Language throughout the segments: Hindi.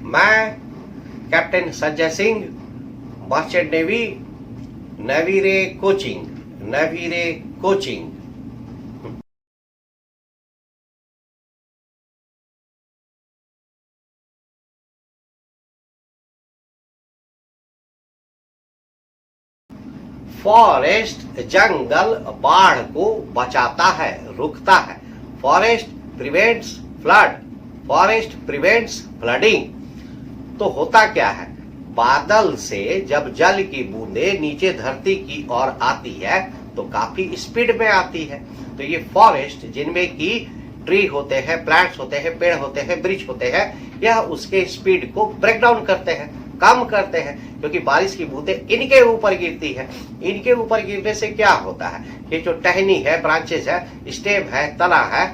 मैं captain Sanjay Singh, merchant navy, नेवीरे कोचिंग। फॉरेस्ट जंगल बाढ़ को बचाता है, रुकता है। Forest prevents flood, forest prevents flooding. तो होता क्या है, बादल से जब जल की बूंदें नीचे धरती की ओर आती है तो काफी स्पीड में आती है। तो ये फॉरेस्ट जिनमें की ट्री होते हैं, प्लांट्स होते हैं, पेड़ होते हैं, वृक्ष होते हैं, यह उसके स्पीड को ब्रेक डाउन करते हैं, कम करते हैं, क्योंकि बारिश की बूंदें इनके ऊपर गिरती है। इनके ऊपर गिरने से क्या होता है, ये जो टहनी है, ब्रांचेस है, स्टेम है, तना है,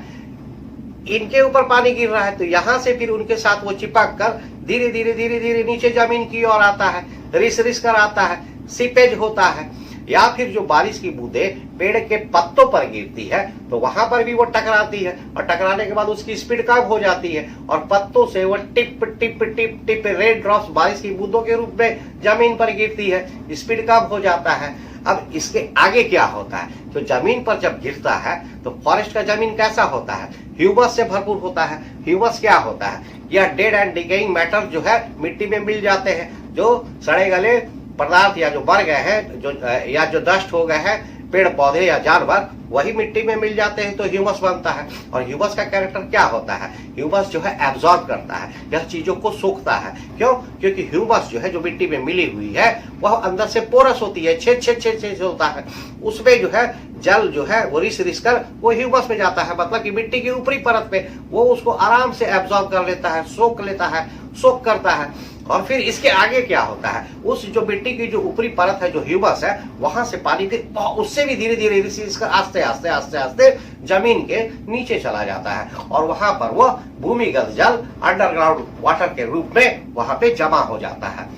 इनके ऊपर पानी गिर रहा है, तो यहां से फिर उनके साथ वो चिपक कर धीरे धीरे नीचे जमीन की ओर आता है, रिस कर आता है, सीपेज होता है। या फिर जो बारिश की बूंदें पेड़ के पत्तों पर गिरती है तो वहां पर भी वो टकराती है, और टकराने के बाद उसकी स्पीड कम हो जाती है, और पत्तों से वो tip tip tip tip red drops बारिश की बूंदों के रूप में जमीन पर गिरती है, स्पीड कम हो जाता है। अब इसके आगे क्या होता है, तो जमीन पर जब गिरता है तो फॉरेस्ट का जमीन कैसा होता है, ह्यूमस से भरपूर होता है। ह्यूमस क्या होता है, यह डेड एंड डिकेइंग मैटर जो है मिट्टी में मिल जाते हैं, जो सड़े गले पदार्थ या जो मर गए हैं, जो या जो नष्ट हो गए हैं, पेड़ पौधे या जानवर, वही मिट्टी में मिल जाते हैं, तो ह्यूमस बनता है। और ह्यूमस का कैरेक्टर क्या होता है, ह्यूमस जो है एब्जॉर्ब करता है, यह चीजों को सोखता है। क्यों, क्योंकि ह्यूमस जो है जो मिट्टी में मिली हुई है वह अंदर से पोरस होती है, छेद होता है, उसमें जो है जल जो है वो रिस कर वो ह्यूमस में जाता है, मतलब कि मिट्टी की ऊपरी परत पे वो उसको आराम से एब्जॉर्ब कर लेता है, सोख लेता है, सोख करता है। और फिर इसके आगे क्या होता है, उस जो मिट्टी की जो ऊपरी परत है, जो ह्यूमस है, वहां से पानी फिर उससे भी धीरे धीरे रिस कर आस्ते आस्ते जमीन के नीचे चला जाता है, और वहां पर वो भूमिगत जल अंडरग्राउंड वाटर के रूप में वहां पे जमा हो जाता है।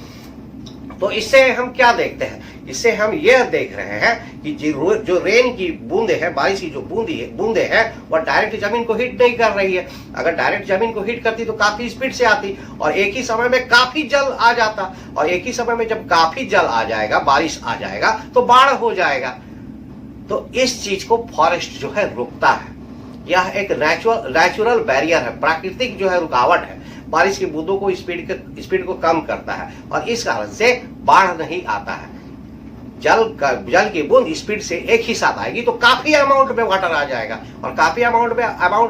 तो इससे हम क्या देखते हैं, इससे हम यह देख रहे हैं कि जो रेन की बूंदे हैं, बारिश की जो बूंदे हैं, वह डायरेक्ट जमीन को हिट नहीं कर रही है। अगर डायरेक्ट जमीन को हिट करती तो काफी स्पीड से आती, और एक ही समय में काफी जल आ जाता, और एक ही समय में जब काफी जल आ जाएगा, बारिश आ जाएगा, तो बाढ़ हो जाएगा। तो इस चीज को फॉरेस्ट जो है रोकता है। यह एक नेचुरल बैरियर है, प्राकृतिक जो है रुकावट है, बारिश की बूंदों को स्पीड को कम करता है, और इस कारण से बाढ़ नहीं आता है। जल की बूंद स्पीड से एक ही साथ आएगी तो काफी अमाउंट में वाटर आ जाएगा, और काफी अमाउंट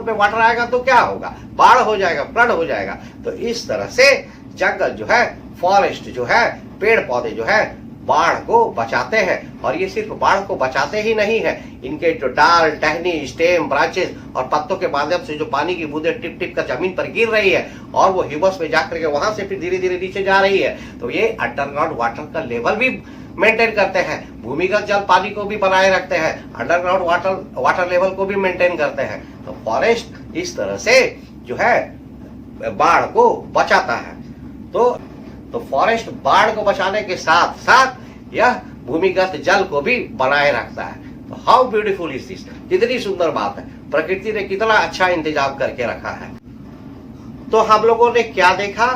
में वाटर आएगा तो क्या होगा, बाढ़ हो जाएगा, फ्लड हो जाएगा। तो इस तरह से जंगल जो है, फॉरेस्ट जो है, पेड़ पौधे जो है, बाढ़ को बचाते हैं। और ये सिर्फ बाढ़ को बचाते ही नहीं है, इनके जो डाल, टहनी, स्टेम, ब्रांचेस और पत्तों के माध्यम से जो पानी की बूंदें टिप टिप कर जमीन पर गिर रही है, और वो ह्यूमस में जाकर के वहां से फिर धीरे धीरे नीचे जा रही है, तो ये अंडरग्राउंड वाटर का लेवल भी मेंटेन करते हैं, भूमिगत जल पानी को भी बनाए रखते हैं, अंडरग्राउंड वाटर लेवल को भी मेंटेन करते हैं। तो फॉरेस्ट इस तरह से जो है बाढ़ को बचाता है। तो फॉरेस्ट बाढ़ को बचाने के साथ साथ यह भूमिगत जल को भी बनाए रखता है। तो हाउ ब्यूटीफुल इज दिस, कितनी सुंदर बात है, प्रकृति ने कितना अच्छा इंतजाम करके रखा है। तो हम लोगों ने क्या देखा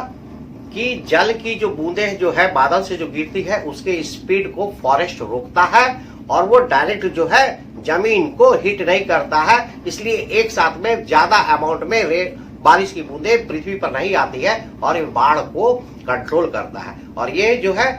कि जल की जो बूंदें जो है बादल से जो गिरती है उसके स्पीड को फॉरेस्ट रोकता है, और वो डायरेक्ट जो है जमीन को हिट नहीं करता है, इसलिए एक साथ में ज्यादा अमाउंट में बारिश की बूंदें पृथ्वी पर नहीं आती है, और ये बाढ़ को कंट्रोल करता है। और ये जो है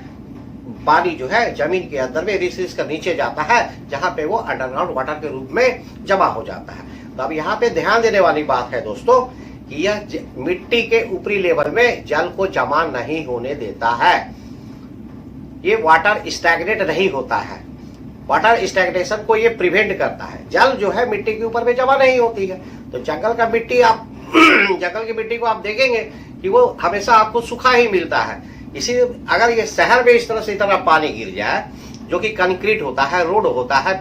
पानी जो है जमीन के अंदर में रिस कर नीचे जाता है, जहां पे वो अंडरग्राउंड वाटर के रूप में जमा हो जाता है। तो अब यहाँ पे ध्यान देने वाली बात है दोस्तों कि यह मिट्टी के ऊपरी लेवल में जल को जमा नहीं होने देता है, ये वाटर स्टैग्नेट नहीं होता है, वाटर स्टैग्नेशन को ये प्रिवेंट करता है। जल जो है मिट्टी के ऊपर में जमा नहीं होती है। तो जंगल की मिट्टी को आप देखेंगे कि वो हमेशा आपको सूखा ही मिलता है। इसी अगर ये शहर में इस तरह से इतना पानी गिर जाए, जो कि कंक्रीट होता है, रोड होता है,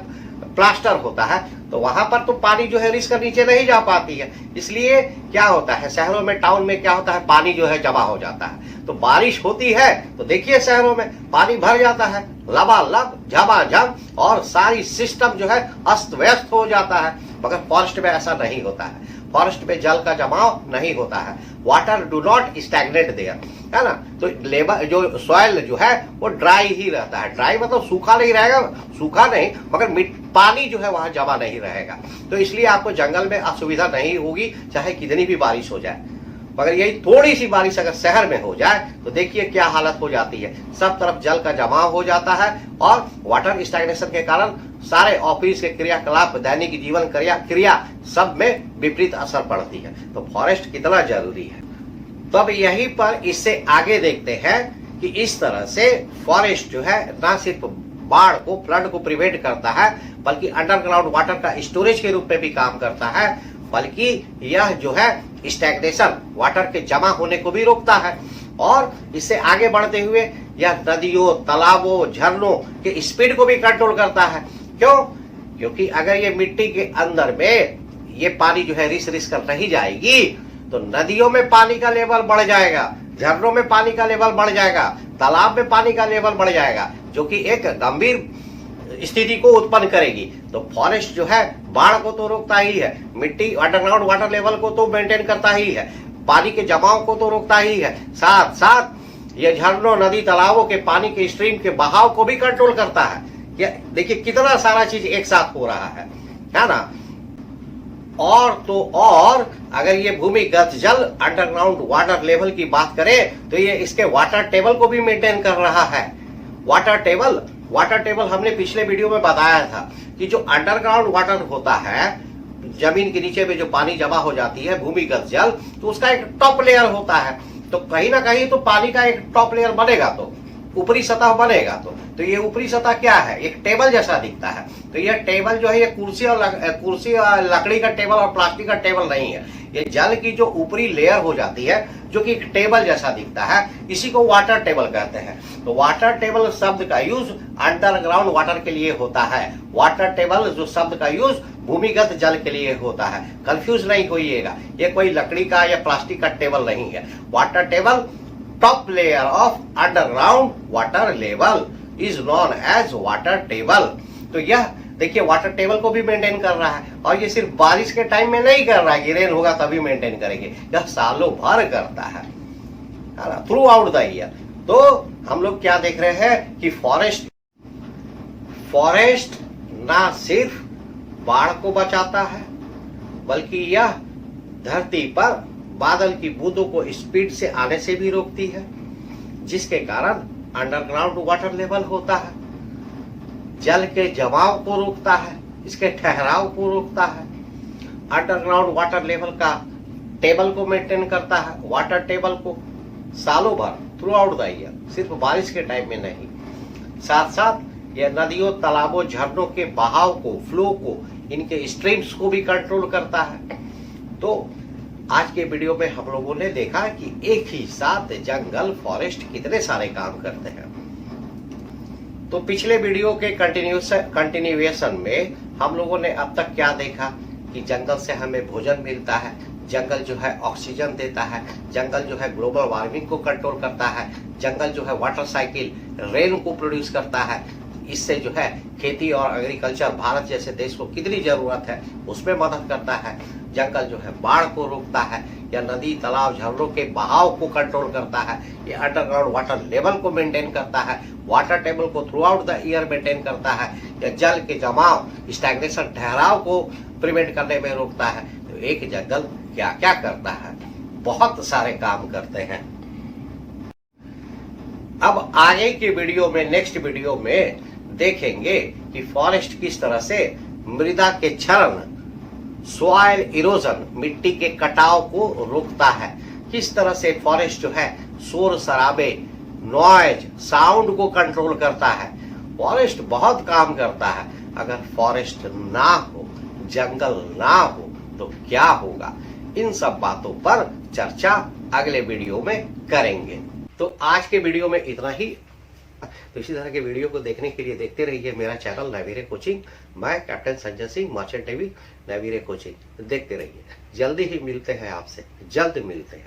प्लास्टर होता है, तो वहां पर तो पानी जो है रिस कर नीचे नहीं जा पाती है। इसलिए क्या होता है, शहरों में, टाउन में क्या होता है, पानी जो है जमा हो जाता है। तो बारिश होती है तो देखिए शहरों में पानी भर जाता है, लबालब, झमाझम, और सारी सिस्टम जो है अस्त व्यस्त हो जाता है। मगर फॉरेस्ट में ऐसा नहीं होता है। फॉरेस्ट पे जल का जमाव नहीं होता है, water do not stagnate there, है ना। तो लेबर जो सॉइल जो है वो ड्राई ही रहता है, ड्राई मतलब सूखा नहीं रहेगा, सूखा नहीं मगर पानी जो है वहां जमा नहीं रहेगा। तो इसलिए आपको जंगल में असुविधा नहीं होगी, चाहे कितनी भी बारिश हो जाए। मगर यही थोड़ी सी बारिश अगर शहर में हो जाए तो देखिए क्या हालत हो जाती है, सब तरफ जल का जमाव हो जाता है और वाटर स्टैग्नेशन के कारण सारे ऑफिस के क्रियाकलाप, दैनिक जीवन क्रिया सब में विपरीत असर पड़ती है। तो फॉरेस्ट कितना जरूरी है। तब यहीं पर इससे आगे देखते हैं कि इस तरह से फॉरेस्ट जो है ना सिर्फ बाढ़ को, फ्लड को प्रिवेंट करता है, बल्कि अंडरग्राउंड वाटर का स्टोरेज के रूप में भी काम करता है, बल्कि यह जो है स्टैग्नेशन, वाटर के जमा होने को भी रोकता है। और इससे आगे बढ़ते हुए यह नदियों, तालाबों, झरनों के स्पीड को भी कंट्रोल करता है। क्यों? क्योंकि अगर ये मिट्टी के अंदर में ये पानी जो है रिस कर रही जाएगी तो नदियों में पानी का लेवल बढ़ जाएगा, झरनों में पानी का लेवल बढ़ जाएगा, तालाब में पानी का लेवल बढ़ जाएगा, जो कि एक गंभीर स्थिति को उत्पन्न करेगी। तो फॉरेस्ट जो है बाढ़ को तो रोकता ही है, मिट्टी अंडरग्राउंड वाटर लेवल को तो मेंटेन करता ही है, पानी के जमाव को तो रोकता ही है, साथ साथ ये झरनों, नदी, तालाबों के पानी के स्ट्रीम के बहाव को भी कंट्रोल करता है। देखिए कितना सारा चीज एक साथ हो रहा है ना। और तो और अगर ये भूमिगत जल अंडरग्राउंड वाटर लेवल की बात करें तो ये इसके वाटर टेबल को भी मेंटेन कर रहा है। वाटर टेबल हमने पिछले वीडियो में बताया था कि जो अंडरग्राउंड वाटर होता है, जमीन के नीचे में जो पानी जमा हो जाती है, भूमिगत जल, तो उसका एक टॉप लेयर होता है। तो कहीं ना कहीं तो पानी का एक टॉप लेयर बनेगा, तो ऊपरी सतह बनेगा। तो ये ऊपरी सतह क्या है? एक टेबल जैसा दिखता है। तो यह टेबल जो है ये कुर्सी और लकड़ी का टेबल और प्लास्टिक का टेबल नहीं है, ये जल की जो ऊपरी लेयर हो जाती है जो कि एक टेबल जैसा दिखता है, इसी को वाटर टेबल कहते हैं। तो वाटर टेबल शब्द का यूज अंडरग्राउंड वाटर के लिए होता है, वाटर टेबल जो शब्द का यूज भूमिगत जल के लिए होता है। कंफ्यूज नहीं होइएगा, ये कोई लकड़ी का या प्लास्टिक का टेबल नहीं है। Water table top layer of underground water level is known as water table. तो यह देखिए वाटर टेबल को भी मेंटेन कर रहा है, और ये सिर्फ बारिश के टाइम में नहीं कर रहा है, रेन होगा तभी मेंटेन करेंगे, यह सालों भर करता है ना, थ्रू आउट द ईयर। तो हम लोग क्या देख रहे हैं कि फॉरेस्ट ना सिर्फ बाढ़ को बचाता है, बल्कि यह धरती पर बादल की बूंदों को स्पीड से आने से भी रोकती है, जिसके कारण अंडरग्राउंड वाटर लेवल होता है, जल के जमाव को रोकता है, इसके ठहराव को रोकता है, अंडरग्राउंड वाटर लेवल का टेबल को मेंटेन करता है, वाटर टेबल को सालों भर थ्रू आउट द ईयर, सिर्फ बारिश के टाइम में नहीं। साथ साथ यह नदियों, तालाबों, झरनों के बहाव को, फ्लो को, इनके स्ट्रीम्स को भी कंट्रोल करता है। तो आज के वीडियो में हम लोगों ने देखा कि एक ही साथ जंगल, फॉरेस्ट कितने सारे काम करते हैं। तो पिछले वीडियो के कंटिन्यूएशन में हम लोगों ने अब तक क्या देखा कि जंगल से हमें भोजन मिलता है, जंगल जो है ऑक्सीजन देता है, जंगल जो है ग्लोबल वार्मिंग को कंट्रोल करता है, जंगल जो है वाटर साइकिल, रेन को प्रोड्यूस करता है, इससे जो है खेती और एग्रीकल्चर भारत जैसे देश को कितनी जरूरत है उसमें मदद करता है। जंगल जो है बाढ़ को रोकता है, या नदी, तालाब, झरनों के बहाव को कंट्रोल करता है, ये अंडरग्राउंड वाटर लेवल को मेंटेन करता है, वाटर टेबल को through out the year maintain करता है, या जल के जमाव, स्टैग्नेशन, ठहराव को प्रिवेंट करने में रोकता है। तो एक जंगल क्या क्या करता है? बहुत सारे काम करते हैं। अब आगे के वीडियो में, नेक्स्ट वीडियो में देखेंगे कि फॉरेस्ट किस तरह से मृदा के क्षरण, सॉइल इरोजन, मिट्टी के कटाव को रोकता है, किस तरह से फॉरेस्ट जो है शोर शराबे, नॉइज, साउंड को कंट्रोल करता है। फॉरेस्ट बहुत काम करता है। अगर फॉरेस्ट ना हो, जंगल ना हो तो क्या होगा? इन सब बातों पर चर्चा अगले वीडियो में करेंगे। तो आज के वीडियो में इतना ही। तो इसी तरह के वीडियो को देखने के लिए देखते रहिए मेरा चैनल नेवी रे कोचिंग। मैं captain Sanjay Singh, merchant navy, navy रे कोचिंग। देखते रहिए। जल्दी ही मिलते हैं आपसे, जल्द मिलते हैं।